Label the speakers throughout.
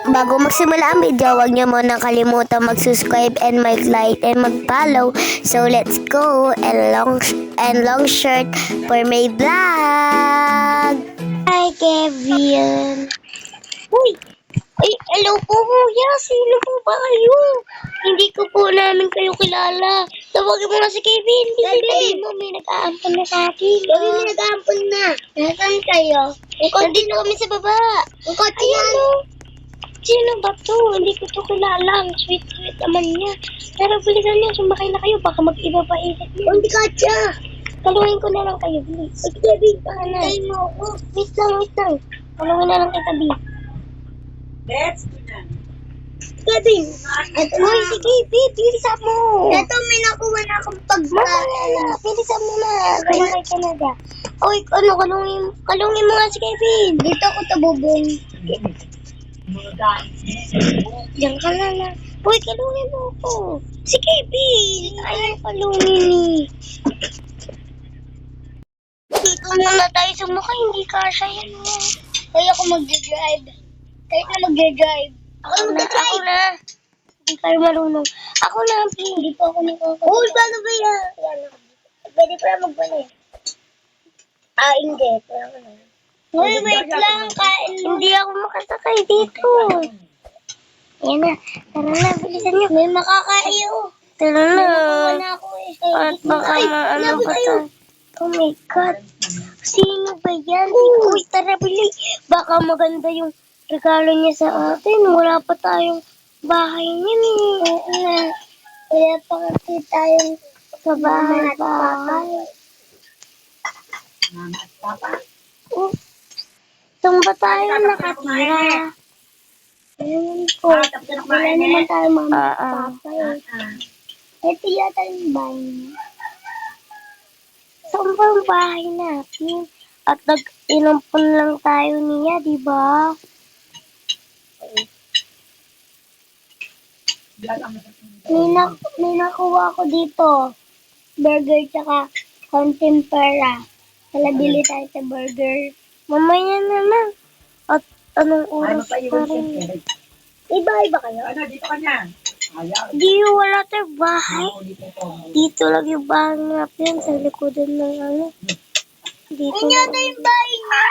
Speaker 1: Bago magsimula ang video, huwag niyo muna kalimutan mag-subscribe and mag-like and mag-follow. So let's go and long shirt for my vlog. Hi Kevin. Uy, ay, hello po kuya. Sino po ba kayo? Hindi ko po namin kayo kilala. Tawagin mo na si Kevin. Sabihin mo, may nag-aampon na sa akin. Kevin, may nag-aampon na. Nasaan kayo? Nandito kami sa baba. Ang kotse yan. Sino ba to? Hindi ko to kilala. Ang sweet-sweet naman niya. Pero bilisan niyo, sumakay na kayo. Baka mag-iba pa isip niyo. Hindi ka siya. Kalungin ko na lang kayo, please. Ay, Kevin, pahanay mo ako. Wait lang. Kalungin na lang kita, B.
Speaker 2: Let's go na.
Speaker 1: Kevin! Uy, sige, B, bilisan mo. Ito, may nakuha na akong pagkain. Bilisan mo na. Kumakay ka na da. Uy, kalungin mo nga si Kevin. Dito ako tabubong. Diyan ka na lang. Uy, kalungin mo ako. Si Kevin. Ayaw kalungin eh. Dito muna tayo sumakay. Hindi kasha yan mo. Kaya ako mag-drive. Ako na. Hindi kayo marunong. Ako na, hindi pa ako nakakagawa. Uy, paano ba yan? Pwede pa magbalik. Hindi. Pero ako na. Uy, wait lang. Kain mo. Hindi ako makasakay dito. Ayan na. Tara na, bilisan nyo. May makakayo. Tara na. May na ako eh. At baka maano pa tayo. Oh my God. Sino ba yan? Uy, tara, bili. Baka maganda yung regalo niya sa atin. Wala pa tayong bahay niyan eh. Oo na. Kaya pa kasi tayong sa bahay.
Speaker 2: Mama at Papa.
Speaker 1: Saan ba tayo nakatira? Ayun po. Wala naman tayo mama at papa eh. Ito yata yung bahay niya. Saan ba ang bahay natin? At nag-inampun lang tayo niya, di ba? May nakuha ko dito. Burger tsaka konting pera. Bili tayo sa burger. Mamaya na lang. At anong oras pa rin? May bahay ba kayo?
Speaker 2: Dito ka na. Ayaw.
Speaker 1: Di, wala tayong bahay. Dito lang yung bahay natin sa likodan ng ano. Dito lang. Yung bahay niya.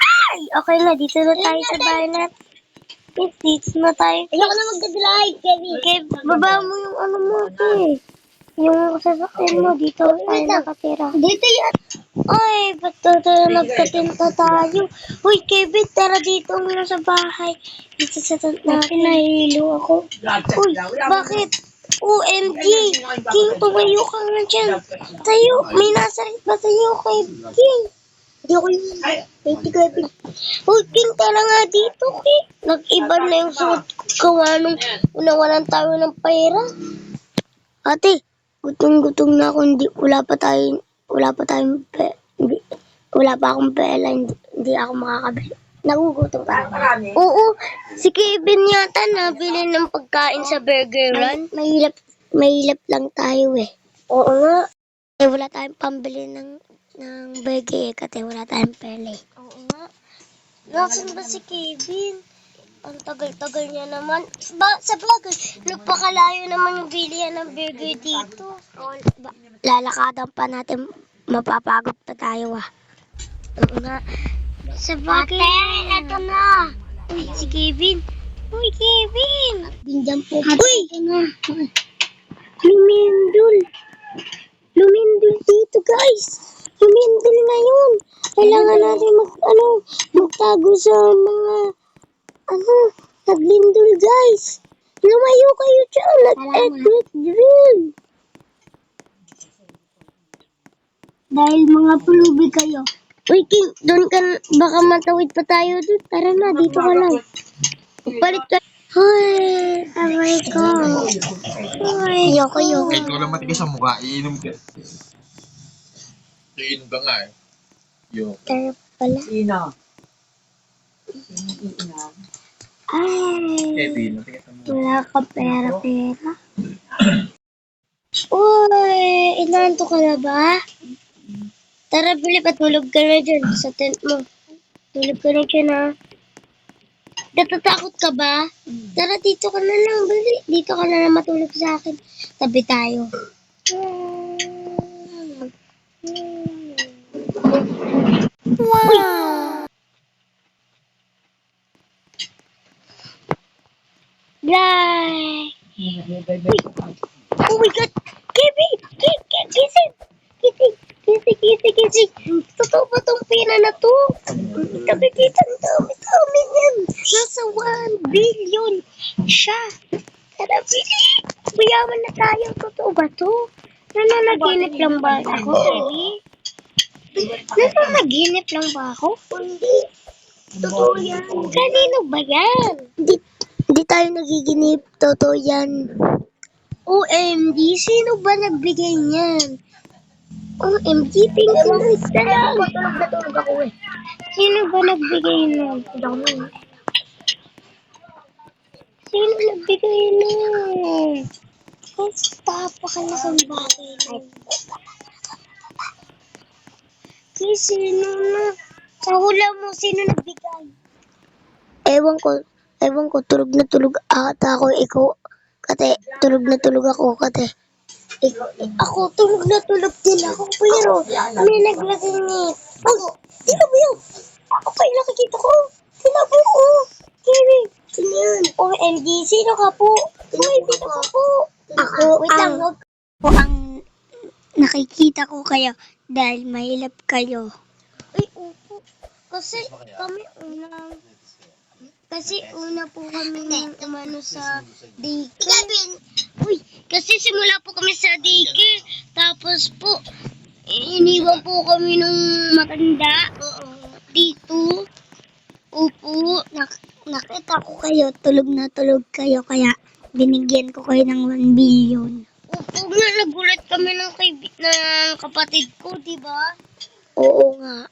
Speaker 1: Ay! Okay na, dito na tayo sa bahay natin. Dito na tayo. Ayoko na mag-drive, Kevin. Baba mo yung ano mo, eh. Yung sasakyan mo, dito tayo nakatira. Dito yan. Ay, ba't nagkatinta tayo? Uy, Kevin, tara dito muna sa bahay. Dito sa tent natin, nahihilo ako. Uy, bakit? OMG! King, tumayo ka nga dyan. Tayo, may nasarit ba sa'yo, King? Hindi ako yung... Kevin. Uy, King, tara nga dito, King. Nag-iba na yung suot gawa nung nawalan tayo ng pera. Ate, gutom na ako. Wala pa akong pera. Hindi ako makakabili. Nagugutom pa. Oo, si Kevin yata nabili ng pagkain sa Burger Run. Mahilap lang tayo eh. Oo nga. Eh, wala tayong pambili ng burger kasi wala tayong pera eh. Oo nga. Nasaan ba si Kevin? Ang tagal-tagal niya naman. Sa vlog, nagpakalayo naman yung bilihan ng burger dito. Lalakadan pa natin, mapapagod pa tayo ah. Oo nga. Sa bagay na. Ito na. Uy, si Kevin. Uy, Kevin. Bindihan po. Uy! Lumindol dito guys. Lumindol ngayon. Kailangan natin magtago sa mga naglindol guys. Lumayo kayo dyan. Let drill. Dahil mga pulubi kayo. Uy, King, doon ka, baka matawid pa tayo doon. Tara na, dito ka lang. Palit ka. Hoy, aray ko. Ayoko.
Speaker 3: Kahit ko lang matigas ang mukha, iinom ka. Iinom ka nga eh. Yo.
Speaker 1: Tara pala.
Speaker 2: Sino?
Speaker 1: Ay,
Speaker 3: Kevin, matigas ang mukha.
Speaker 1: wala ka pera. Uy, inanto ka na ba? Tara, Bili, patulog ka na dyan sa tent mo. Tulog ka na dyan, ha? Natatakot ka ba? Tara, dito ka na lang. Dali. Dito ka na lang matulog sa akin. Tabi tayo. Wow! Yay! Oh my God! Kevin! Gising! Gising! Totoo ba tong pera na to? Nakikita ang dami yan. Nasa 1 billion siya. Tara, bili! Mayaman na tayo. Totoo ba to? Nananaginip lang ba ako, Kevin? Nananaginip lang ba ako? Hindi. Totoo yan. Kanino ba yan? Hindi tayo nagiginip. Totoo yan. OMG, sino ba nagbigay niyan? OMG, pinag-ulit na lang. Tulog ako eh. Sino ba nagbigay niyan? Sino nagbigay niyan? Basta, pakalaking bagay na. Sino na? Sa hula mo, sino nagbigay? Ewan ko, tulog na tulog ata ako, ikaw. Kate, tulog na tulog ako, kate. Ako, tulog na tulog din ako, pero may naglagay ni... Oh, sino ba yun? Ako pa yung nakikita ko. Sino po ko? Kiri. Sino yun? OMG, sino ka po? OMG ka po. Ako ang nakikita ko kayo dahil mahilap kayo. Ay, opo. Kasi una po kami nang umano sa daycare. Uy, kasi simula po kami sa daycare. Tapos po, iniwan po kami ng matanda. Dito. Opo. Nakita ko kayo, tulog na tulog kayo. Kaya binigyan ko kayo ng 1 billion. Opo nga, nagulat kami ng kapatid ko, di ba? Oo nga.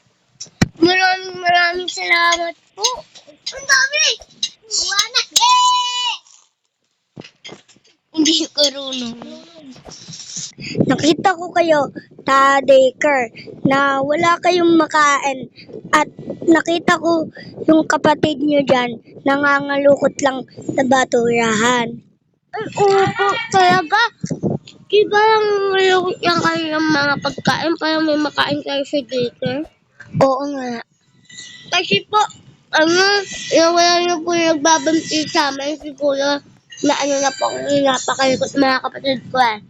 Speaker 1: Maraming salamat po. Ang dami! Buwana! Yay! Hindi ko karunong. Nakita ko kayo sa daycare na wala kayong makain at nakita ko yung kapatid niyo dyan nangangalukot lang sa baturahan. Ay, opo, talaga? Diba lang malukot lang kayo ng mga pagkain para may makain kayo sa daycare? Oo nga. Kasi po, wala na po nagbabamti sa amin, siguro na na po, napakalikot mga kapatid ko eh.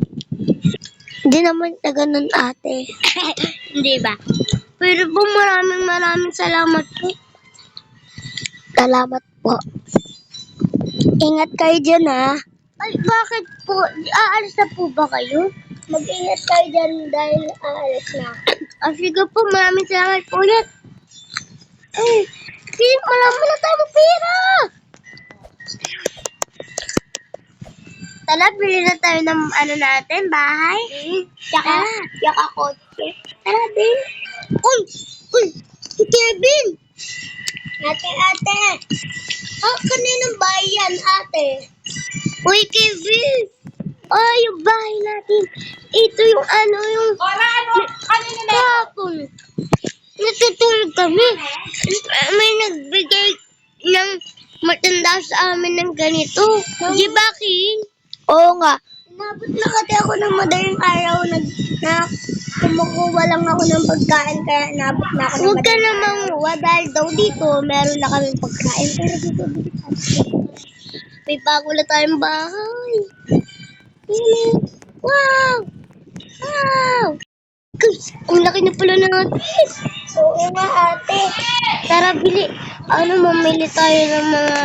Speaker 1: Hindi naman na ganun, ate. Hindi ba? Pero po maraming salamat po. Salamat po. Ingat kayo dyan, ha? Ay, bakit po? Aalis na po ba kayo? Mag-ingat kayo dyan dahil aalis na. Sige po, maraming salamat po ulit. Ay, marami na tayong pera. Tara, bili na tayo ng natin, bahay. Tsaka kotse. Tara, din. Uy, si Kevin. Ate. Kaninong bahay yan, ate? Uy, Kevin. Ay, yung bahay natin. Ito yung
Speaker 2: Kanina na.
Speaker 1: Kapon. Natutulog kami. May nagbigay ng matanda sa amin ng ganito. Di ba, King? Oo nga. Inabot na kasi ako ng madaling araw na kumukuha lang ako ng pagkain kaya inabot na ako ng Huwag ka namang dahil daw dito meron na kaming pagkain. Pero dito, may bago na tayong bahay. Wow! Ang laki na pala natin. Oo nga, ate. Tara, bili. Mamili tayo ng mga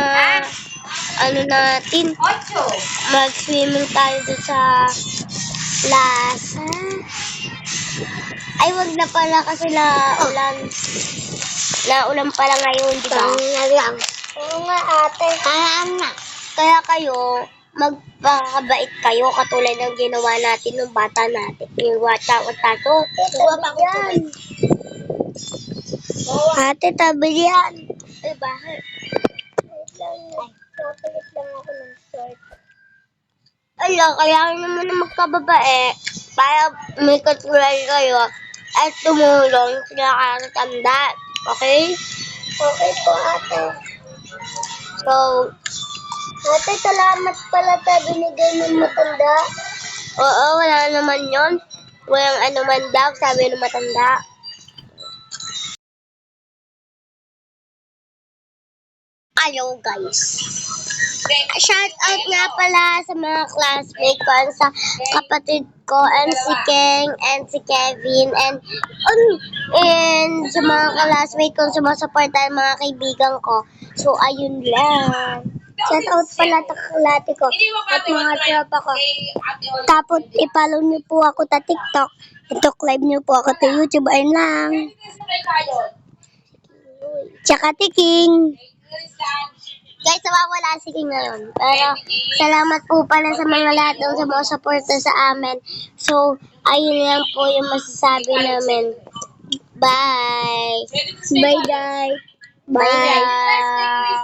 Speaker 1: natin.
Speaker 2: 8.
Speaker 1: Mag-swimming tayo doon sa plaza. Ay, wag na pala kasi ulan. Ulan pala ngayon, di ba? Oo nga, ate. Kaya kayo, magpakabait kayo katulad ng ginawa natin ng bata natin. Yung wata-watato. Yan. Ate, tabi yan. Ay, bakit? Napalit lang ako ng short. Ala, kaya naman na magkababae para may katulad kayo at tumulong sa nakakatanda. Okay? Okay po, ate. So, ate, salamat pala tayo binigay ng matanda. Oo, wala naman yun. Walang ano man daw, sabi ng matanda. Hello guys. Shout out nga pala sa mga classmates ko and sa kapatid ko and si King and si Kevin and sa mga classmates ko sumusuportahan mga kaibigan ko. So ayun lang. Shout out pala sa kalate ko at mga tropa ko. Tapos i-follow niyo po ako sa TikTok. I-live niyo po ako sa YouTube. Ayun lang. Tsaka tiking. Guys, nawawala si King ngayon. Pero, salamat po pala sa mga lahat ng sumusuporta sa amin. So, ayun lang po yung masasabi namin. Bye! Bye, guys! Bye!